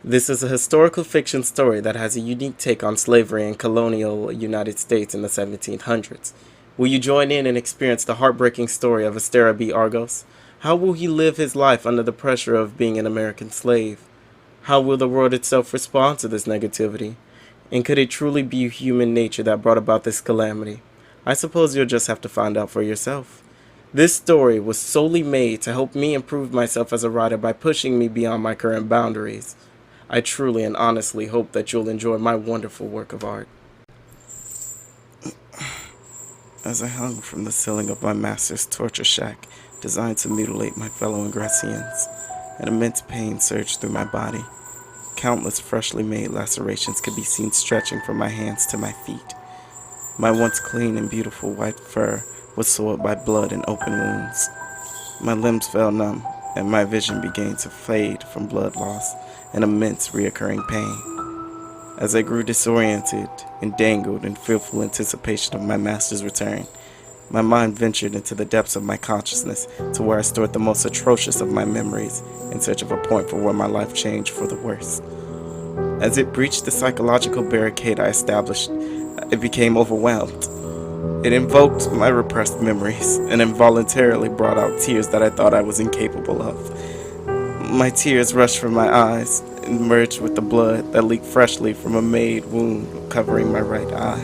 This is a historical fiction story that has a unique take on slavery in colonial United States in the 1700s. Will you join in and experience the heartbreaking story of Astera B. Argos? How will he live his life under the pressure of being an American slave? How will the world itself respond to this negativity? And could it truly be human nature that brought about this calamity? I suppose you'll just have to find out for yourself. This story was solely made to help me improve myself as a writer by pushing me beyond my current boundaries. I truly and honestly hope that you'll enjoy my wonderful work of art. As I hung from the ceiling of my master's torture shack, designed to mutilate my fellow Ingressians, an immense pain surged through my body. Countless freshly made lacerations could be seen stretching from my hands to my feet. My once clean and beautiful white fur was soiled by blood and open wounds. My limbs fell numb, and my vision began to fade from blood loss and immense reoccurring pain. As I grew disoriented and dangled in fearful anticipation of my master's return, my mind ventured into the depths of my consciousness to where I stored the most atrocious of my memories in search of a point for where my life changed for the worse. As it breached the psychological barricade I established, I became overwhelmed. It invoked my repressed memories and involuntarily brought out tears that I thought I was incapable of. My tears rushed from my eyes and merged with the blood that leaked freshly from a made wound covering my right eye.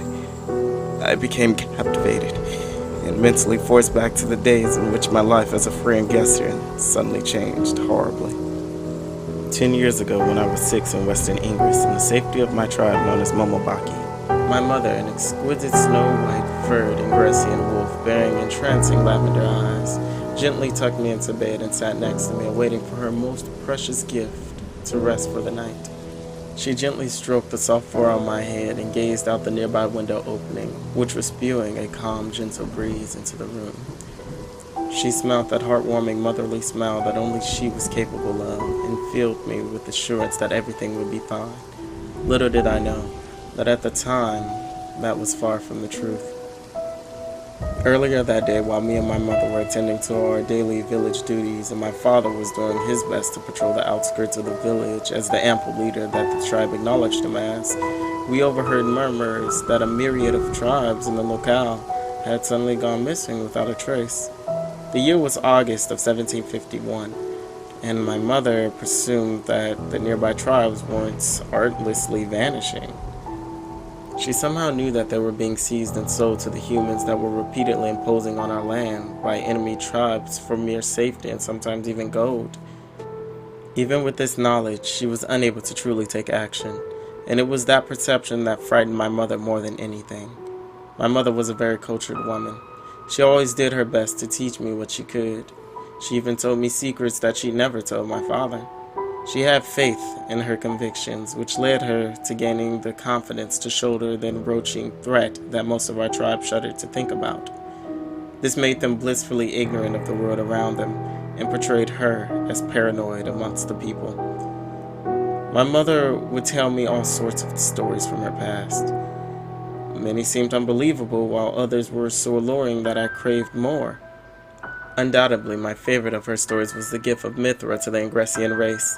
I became captivated and mentally forced back to the days in which my life as a free Ingressian suddenly changed horribly. 10 years ago, when I was 6 in Western Ingress, in the safety of my tribe known as Momobaki, my mother, an exquisite snow-white furred Ingressian wolf bearing entrancing lavender eyes, gently tucked me into bed and sat next to me, waiting for her most precious gift to rest for the night. She gently stroked the soft fur on my head and gazed out the nearby window opening, which was spewing a calm, gentle breeze into the room. She smiled that heartwarming motherly smile that only she was capable of, and filled me with assurance that everything would be fine. Little did I know that at the time, that was far from the truth. Earlier that day, while me and my mother were attending to our daily village duties and my father was doing his best to patrol the outskirts of the village as the ample leader that the tribe acknowledged him as, we overheard murmurs that a myriad of tribes in the locale had suddenly gone missing without a trace. The year was August of 1751, and my mother presumed that the nearby tribes weren't artlessly vanishing. She somehow knew that they were being seized and sold to the humans that were repeatedly imposing on our land by enemy tribes for mere safety and sometimes even gold. Even with this knowledge, she was unable to truly take action, and it was that perception that frightened my mother more than anything. My mother was a very cultured woman. She always did her best to teach me what she could. She even told me secrets that she never told my father. She had faith in her convictions, which led her to gaining the confidence to shoulder the encroaching threat that most of our tribe shuddered to think about. This made them blissfully ignorant of the world around them and portrayed her as paranoid amongst the people. My mother would tell me all sorts of stories from her past. Many seemed unbelievable, while others were so alluring that I craved more. Undoubtedly, my favorite of her stories was the gift of Mithra to the Ingressian race.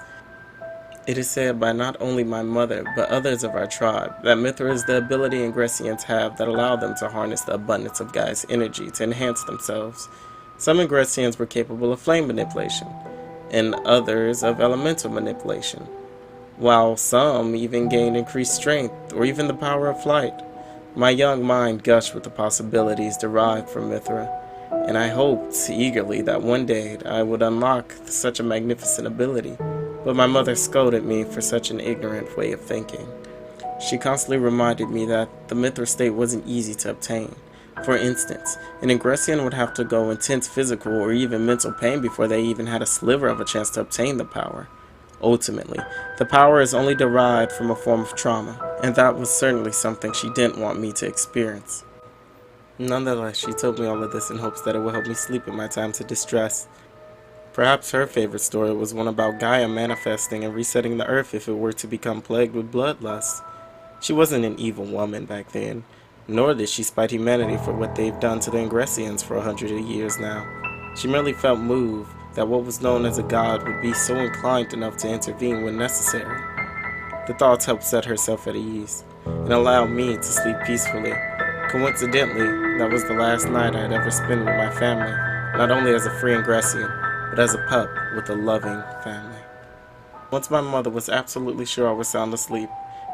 It is said by not only my mother, but others of our tribe, that Mithra is the ability Ingressians have that allow them to harness the abundance of Gaia's energy to enhance themselves. Some Ingressians were capable of flame manipulation, and others of elemental manipulation, while some even gained increased strength, or even the power of flight. My young mind gushed with the possibilities derived from Mithra, and I hoped eagerly that one day I would unlock such a magnificent ability. But my mother scolded me for such an ignorant way of thinking. She constantly reminded me that the Mithra state wasn't easy to obtain. For instance, an Ingressian would have to go intense physical or even mental pain before they even had a sliver of a chance to obtain the power. Ultimately, the power is only derived from a form of trauma, and that was certainly something she didn't want me to experience. Nonetheless, she told me all of this in hopes that it would help me sleep in my times of distress. Perhaps her favorite story was one about Gaia manifesting and resetting the earth if it were to become plagued with bloodlust. She wasn't an evil woman back then, nor did she spite humanity for what they've done to the Ingressians for 100 years now. She merely felt moved that what was known as a god would be so inclined enough to intervene when necessary. The thoughts helped set herself at ease and allowed me to sleep peacefully. Coincidentally, that was the last night I had ever spent with my family, not only as a free Ingressian, but as a pup with a loving family. Once my mother was absolutely sure I was sound asleep,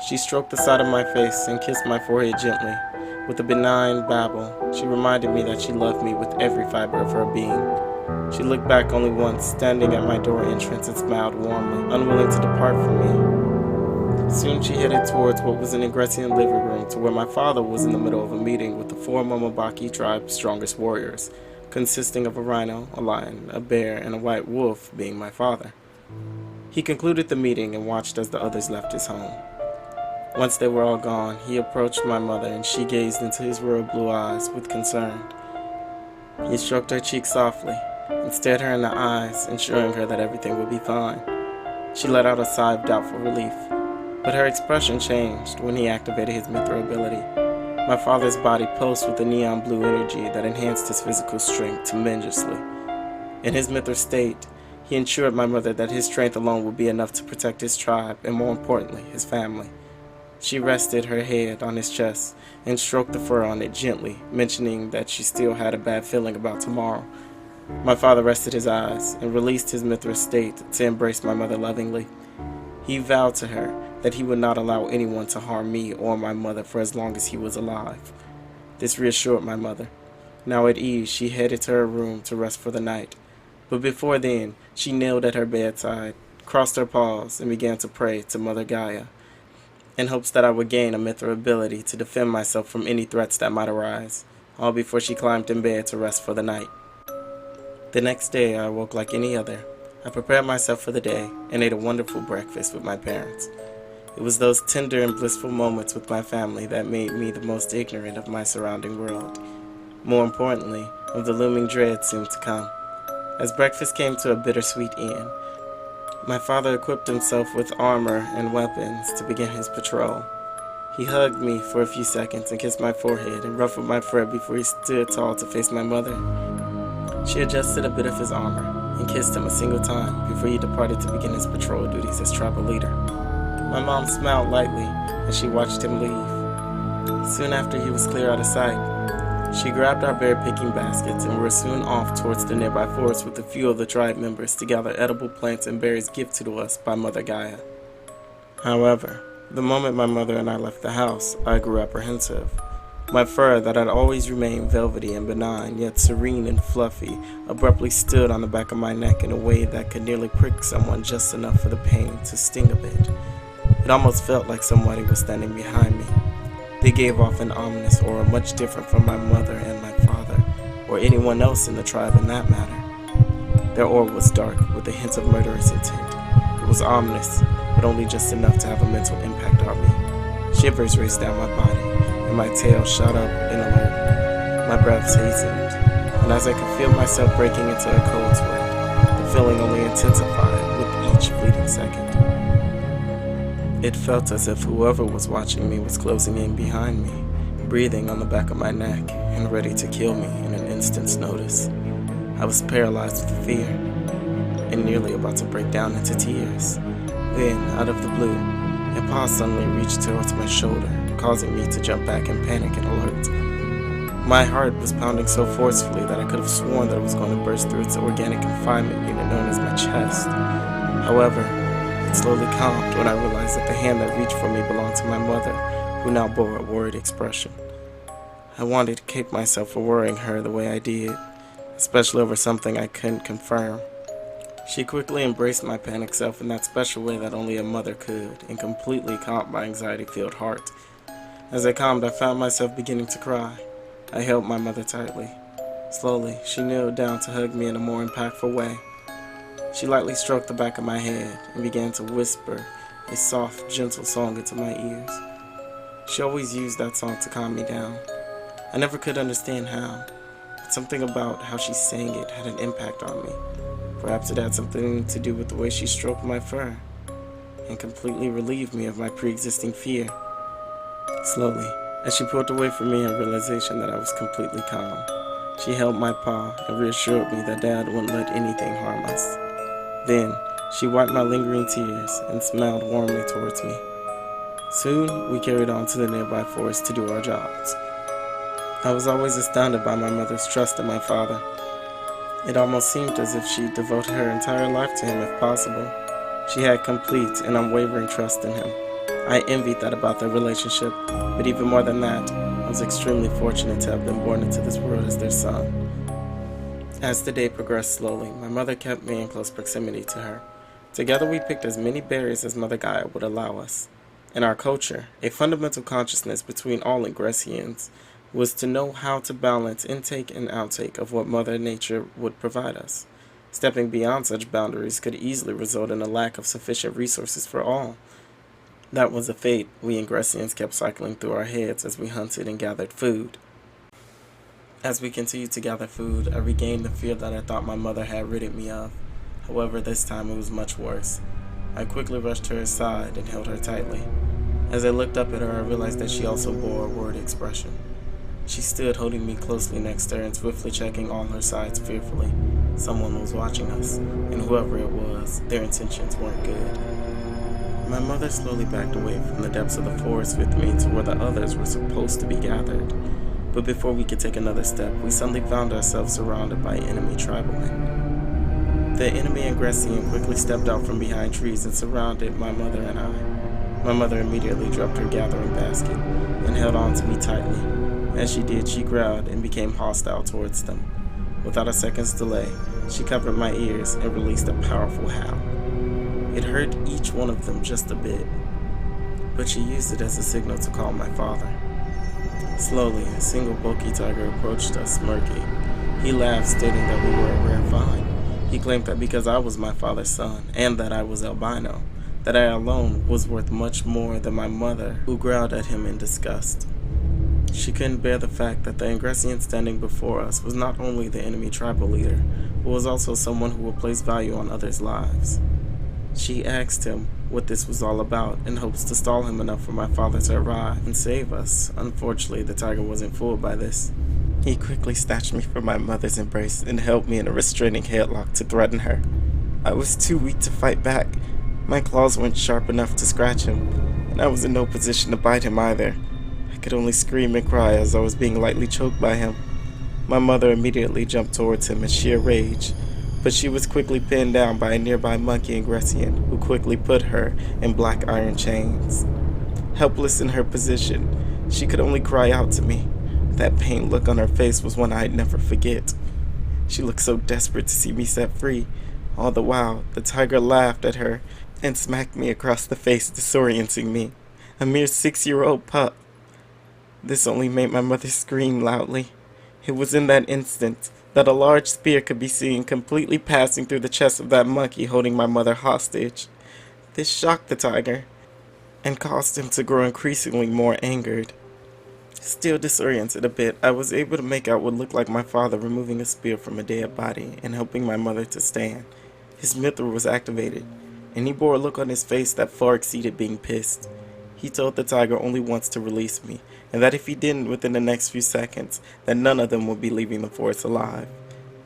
she stroked the side of my face and kissed my forehead gently. With a benign babble, she reminded me that she loved me with every fiber of her being. She looked back only once, standing at my door entrance, and smiled warmly, unwilling to depart from me. Soon she headed towards what was an Ingressian living room, to where my father was in the middle of a meeting with the 4 Momobaki tribe's strongest warriors, consisting of a rhino, a lion, a bear, and a white wolf, being my father. He concluded the meeting and watched as the others left his home. Once they were all gone, he approached my mother, and she gazed into his royal blue eyes with concern. He stroked her cheek softly and stared her in the eyes, ensuring her that everything would be fine. She let out a sigh of doubtful relief, but her expression changed when he activated his Mithra ability. My father's body pulsed with a neon blue energy that enhanced his physical strength tremendously. In his Mithra state, he ensured my mother that his strength alone would be enough to protect his tribe and, more importantly, his family. She rested her head on his chest and stroked the fur on it gently, mentioning that she still had a bad feeling about tomorrow. My father rested his eyes and released his Mithra state to embrace my mother lovingly. He vowed to her that he would not allow anyone to harm me or my mother for as long as he was alive. This reassured my mother. Now at ease, she headed to her room to rest for the night. But before then, she knelt at her bedside, crossed her paws, and began to pray to Mother Gaia, in hopes that I would gain a Mithra ability to defend myself from any threats that might arise, all before she climbed in bed to rest for the night. The next day, I awoke like any other. I prepared myself for the day and ate a wonderful breakfast with my parents. It was those tender and blissful moments with my family that made me the most ignorant of my surrounding world. More importantly, of the looming dread soon to come. As breakfast came to a bittersweet end, my father equipped himself with armor and weapons to begin his patrol. He hugged me for a few seconds and kissed my forehead and ruffled my fur before he stood tall to face my mother. She adjusted a bit of his armor and kissed him a single time before he departed to begin his patrol duties as tribal leader. My mom smiled lightly as she watched him leave. Soon after he was clear out of sight, she grabbed our berry-picking baskets and were soon off towards the nearby forest with a few of the tribe members to gather edible plants and berries gifted to us by Mother Gaia. However, the moment my mother and I left the house, I grew apprehensive. My fur, that had always remained velvety and benign, yet serene and fluffy, abruptly stood on the back of my neck in a way that could nearly prick someone just enough for the pain to sting a bit. It almost felt like somebody was standing behind me. They gave off an ominous aura much different from my mother and my father, or anyone else in the tribe in that matter. Their aura was dark, with a hint of murderous intent. It was ominous, but only just enough to have a mental impact on me. Shivers raced down my body, and my tail shot up in alert. My breaths hastened, and as I could feel myself breaking into a cold sweat, the feeling only intensified with each fleeting second. It felt as if whoever was watching me was closing in behind me, breathing on the back of my neck and ready to kill me in an instant's notice. I was paralyzed with fear and nearly about to break down into tears. Then, out of the blue, a paw suddenly reached towards my shoulder, causing me to jump back in panic and alert. My heart was pounding so forcefully that I could have sworn that it was going to burst through its organic confinement unit known as my chest. However, it slowly calmed when I realized that the hand that reached for me belonged to my mother, who now bore a worried expression. I wanted to keep myself from worrying her the way I did, especially over something I couldn't confirm. She quickly embraced my panic self in that special way that only a mother could, and completely calmed my anxiety-filled heart. As I calmed, I found myself beginning to cry. I held my mother tightly. Slowly, she kneeled down to hug me in a more impactful way. She lightly stroked the back of my head and began to whisper a soft, gentle song into my ears. She always used that song to calm me down. I never could understand how, but something about how she sang it had an impact on me. Perhaps it had something to do with the way she stroked my fur and completely relieved me of my pre-existing fear. Slowly, as she pulled away from me in realization that I was completely calm, she held my paw and reassured me that Dad wouldn't let anything harm us. Then, she wiped my lingering tears and smiled warmly towards me. Soon, we carried on to the nearby forest to do our jobs. I was always astounded by my mother's trust in my father. It almost seemed as if she devoted her entire life to him if possible. She had complete and unwavering trust in him. I envied that about their relationship, but even more than that, I was extremely fortunate to have been born into this world as their son. As the day progressed slowly, my mother kept me in close proximity to her. Together we picked as many berries as Mother Gaia would allow us. In our culture, a fundamental consciousness between all Ingressians was to know how to balance intake and outtake of what Mother Nature would provide us. Stepping beyond such boundaries could easily result in a lack of sufficient resources for all. That was a fate we Ingressians kept cycling through our heads as we hunted and gathered food. As we continued to gather food, I regained the fear that I thought my mother had ridded me of. However, this time it was much worse. I quickly rushed her aside and held her tightly. As I looked up at her, I realized that she also bore a worried expression. She stood holding me closely next to her and swiftly checking all her sides fearfully. Someone was watching us, and whoever it was, their intentions weren't good. My mother slowly backed away from the depths of the forest with me to where the others were supposed to be gathered. But before we could take another step, we suddenly found ourselves surrounded by enemy tribalism. The enemy Ingressian quickly stepped out from behind trees and surrounded my mother and I. My mother immediately dropped her gathering basket and held on to me tightly. As she did, she growled and became hostile towards them. Without a second's delay, she covered my ears and released a powerful howl. It hurt each one of them just a bit, but she used it as a signal to call my father. Slowly, a single bulky tiger approached us, smirking. He laughed, stating that we were a rare find. He claimed that because I was my father's son, and that I was albino, that I alone was worth much more than my mother, who growled at him in disgust. She couldn't bear the fact that the Ingressian standing before us was not only the enemy tribal leader, but was also someone who would place value on others' lives. She asked him what this was all about in hopes to stall him enough for my father to arrive and save us. Unfortunately, the tiger wasn't fooled by this. He quickly snatched me from my mother's embrace and held me in a restraining headlock to threaten her. I was too weak to fight back. My claws weren't sharp enough to scratch him, and I was in no position to bite him either. I could only scream and cry as I was being lightly choked by him. My mother immediately jumped towards him in sheer rage, but she was quickly pinned down by a nearby monkey Ingressian, who quickly put her in black iron chains. Helpless in her position, she could only cry out to me. That pained look on her face was one I'd never forget. She looked so desperate to see me set free. All the while, the tiger laughed at her and smacked me across the face, disorienting me. A mere 6-year-old pup. This only made my mother scream loudly. It was in that instant that a large spear could be seen completely passing through the chest of that monkey holding my mother hostage. This shocked the tiger and caused him to grow increasingly more angered. Still disoriented a bit, I was able to make out what looked like my father removing a spear from a dead body and helping my mother to stand. His mithril was activated, and he bore a look on his face that far exceeded being pissed. He told the tiger only once to release me, and that if he didn't within the next few seconds, that none of them would be leaving the forest alive.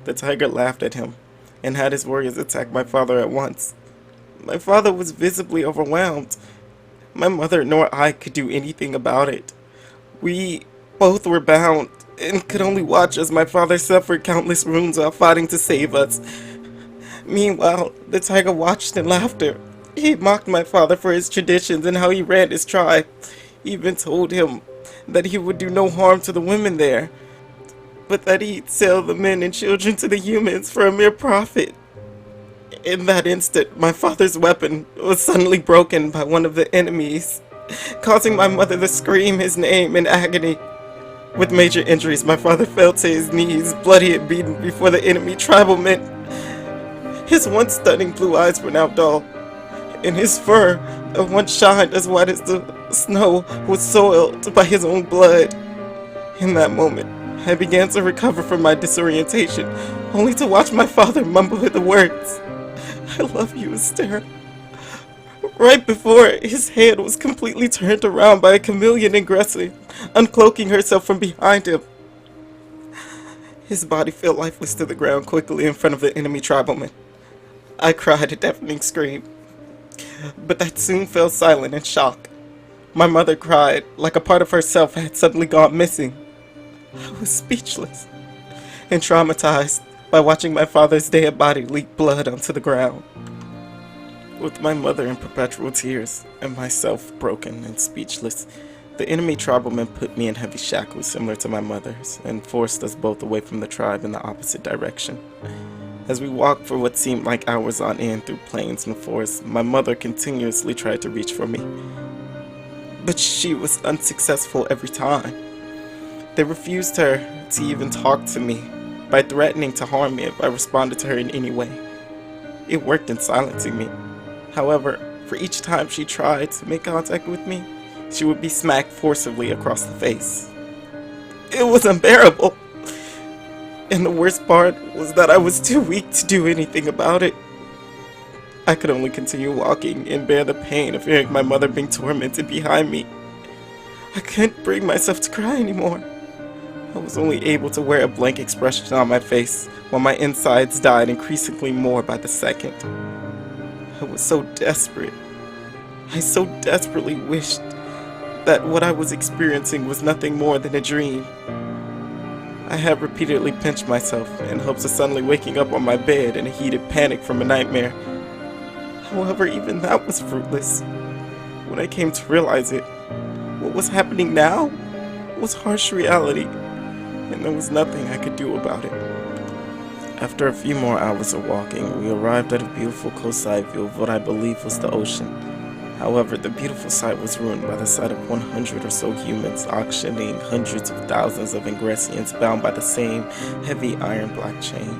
The tiger laughed at him, and had his warriors attack my father at once. My father was visibly overwhelmed. My mother nor I could do anything about it. We both were bound, and could only watch as my father suffered countless wounds while fighting to save us. Meanwhile, the tiger watched in laughter. He mocked my father for his traditions and how he ran his tribe. He even told him that he would do no harm to the women there, but that he'd sell the men and children to the humans for a mere profit. In that instant, my father's weapon was suddenly broken by one of the enemies, causing my mother to scream his name in agony. With major injuries, my father fell to his knees, bloody and beaten before the enemy tribal men. His once stunning blue eyes were now dull, and his fur, that once shined as white as the snow, was soiled by his own blood. In that moment, I began to recover from my disorientation, only to watch my father mumble the words, "I love you, Astera," right before his head was completely turned around by a chameleon Ingressian, uncloaking herself from behind him. His body fell lifeless to the ground quickly in front of the enemy tribalman. I cried a deafening scream, but that soon fell silent in shock. My mother cried like a part of herself had suddenly gone missing. I was speechless and traumatized by watching my father's dead body leak blood onto the ground. With my mother in perpetual tears and myself broken and speechless, the enemy tribalmen put me in heavy shackles similar to my mother's and forced us both away from the tribe in the opposite direction. As we walked for what seemed like hours on end through plains and forests, my mother continuously tried to reach for me. But she was unsuccessful every time. They refused her to even talk to me by threatening to harm me if I responded to her in any way. It worked in silencing me. However, for each time she tried to make contact with me, she would be smacked forcibly across the face. It was unbearable. And the worst part was that I was too weak to do anything about it. I could only continue walking and bear the pain of hearing my mother being tormented behind me. I couldn't bring myself to cry anymore. I was only able to wear a blank expression on my face while my insides died increasingly more by the second. I was so desperate. I so desperately wished that what I was experiencing was nothing more than a dream. I had repeatedly pinched myself in hopes of suddenly waking up on my bed in a heated panic from a nightmare. However, even that was fruitless. When I came to realize it, what was happening now was harsh reality, and there was nothing I could do about it. After a few more hours of walking, we arrived at a beautiful coastside view of what I believe was the ocean. However, the beautiful sight was ruined by the sight of 100 or so humans auctioning hundreds of thousands of Ingressians bound by the same heavy iron black chain.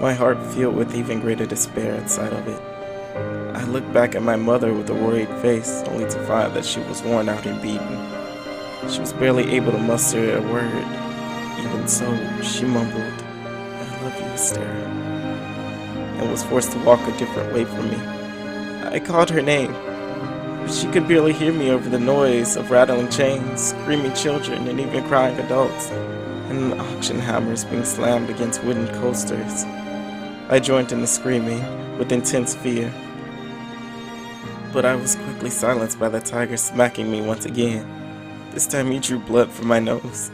My heart filled with even greater despair at sight of it. I looked back at my mother with a worried face, only to find that she was worn out and beaten. She was barely able to muster a word. Even so, she mumbled, "I love you, Astera," and was forced to walk a different way from me. I called her name, but she could barely hear me over the noise of rattling chains, screaming children, and even crying adults, and auction hammers being slammed against wooden coasters. I joined in the screaming with intense fear, but I was quickly silenced by the tiger smacking me once again. This time he drew blood from my nose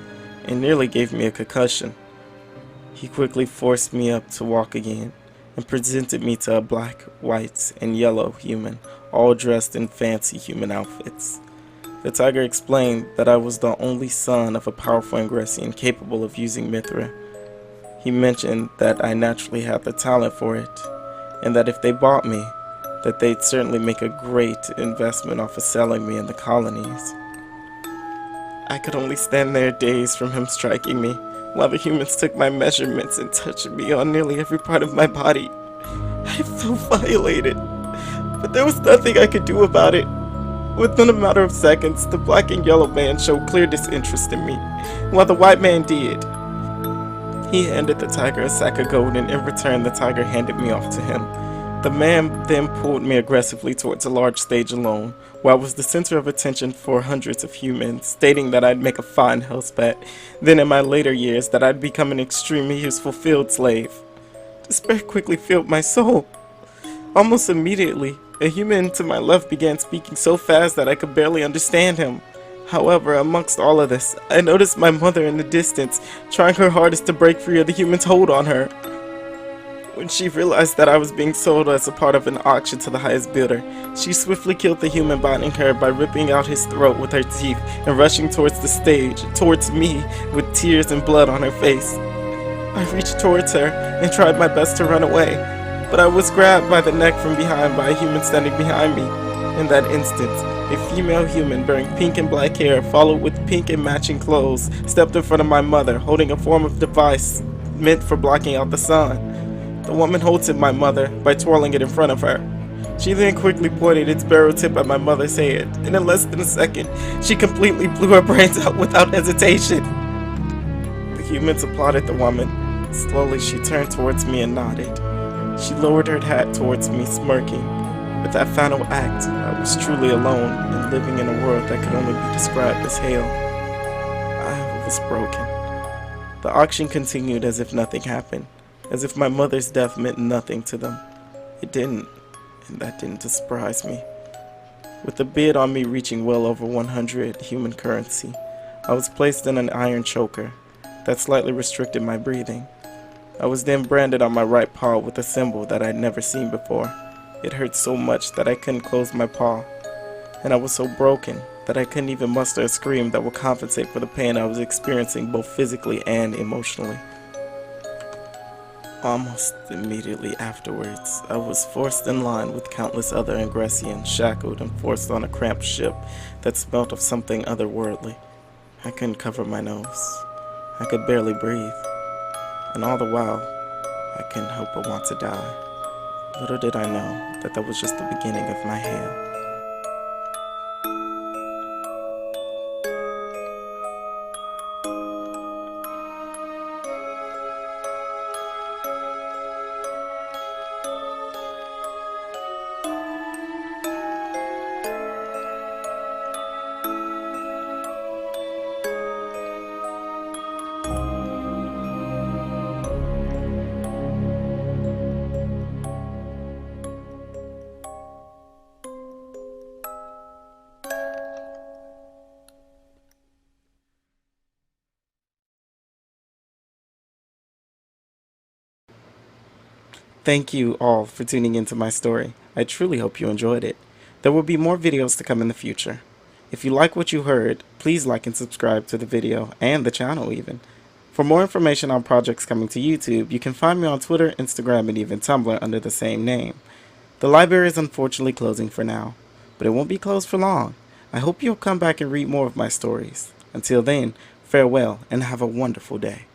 and nearly gave me a concussion. He quickly forced me up to walk again and presented me to a black, white, and yellow human, all dressed in fancy human outfits. The tiger explained that I was the only son of a powerful Ingressian capable of using Mithra. He mentioned that I naturally had the talent for it, and that if they bought me, that they'd certainly make a great investment off of selling me in the colonies. I could only stand there dazed from him striking me, while the humans took my measurements and touched me on nearly every part of my body. I felt violated, but there was nothing I could do about it. Within a matter of seconds, the black and yellow man showed clear disinterest in me, while the white man did. He handed the tiger a sack of gold, and in return the tiger handed me off to him. The man then pulled me aggressively towards a large stage alone, where I was the center of attention for hundreds of humans, stating that I'd make a fine hellspat, then in my later years that I'd become an extremely useful field slave. Despair quickly filled my soul. Almost immediately, a human to my left began speaking so fast that I could barely understand him. However, amongst all of this, I noticed my mother in the distance, trying her hardest to break free of the human's hold on her. When she realized that I was being sold as a part of an auction to the highest bidder, she swiftly killed the human binding her by ripping out his throat with her teeth and rushing towards the stage, towards me, with tears and blood on her face. I reached towards her and tried my best to run away, but I was grabbed by the neck from behind by a human standing behind me. In that instant, a female human bearing pink and black hair, followed with pink and matching clothes, stepped in front of my mother, holding a form of device meant for blocking out the sun. The woman halted my mother by twirling it in front of her. She then quickly pointed its barrel tip at my mother's head, and in less than a second, she completely blew her brains out without hesitation. The humans applauded the woman. Slowly, she turned towards me and nodded. She lowered her hat towards me, smirking. With that final act, I was truly alone and living in a world that could only be described as hell. I was broken. The auction continued as if nothing happened, as if my mother's death meant nothing to them. It didn't, and that didn't surprise me. With the bid on me reaching well over 100 human currency, I was placed in an iron choker that slightly restricted my breathing. I was then branded on my right paw with a symbol that I'd never seen before. It hurt so much that I couldn't close my paw, and I was so broken that I couldn't even muster a scream that would compensate for the pain I was experiencing both physically and emotionally. Almost immediately afterwards, I was forced in line with countless other Ingressians, shackled and forced on a cramped ship that smelt of something otherworldly. I couldn't cover my nose. I could barely breathe. And all the while, I couldn't help but want to die. Little did I know that that was just the beginning of my hell. Thank you all for tuning into my story. I truly hope you enjoyed it. There will be more videos to come in the future. If you like what you heard, please like and subscribe to the video and the channel even. For more information on projects coming to YouTube, you can find me on Twitter, Instagram, and even Tumblr under the same name. The library is unfortunately closing for now, but it won't be closed for long. I hope you'll come back and read more of my stories. Until then, farewell and have a wonderful day.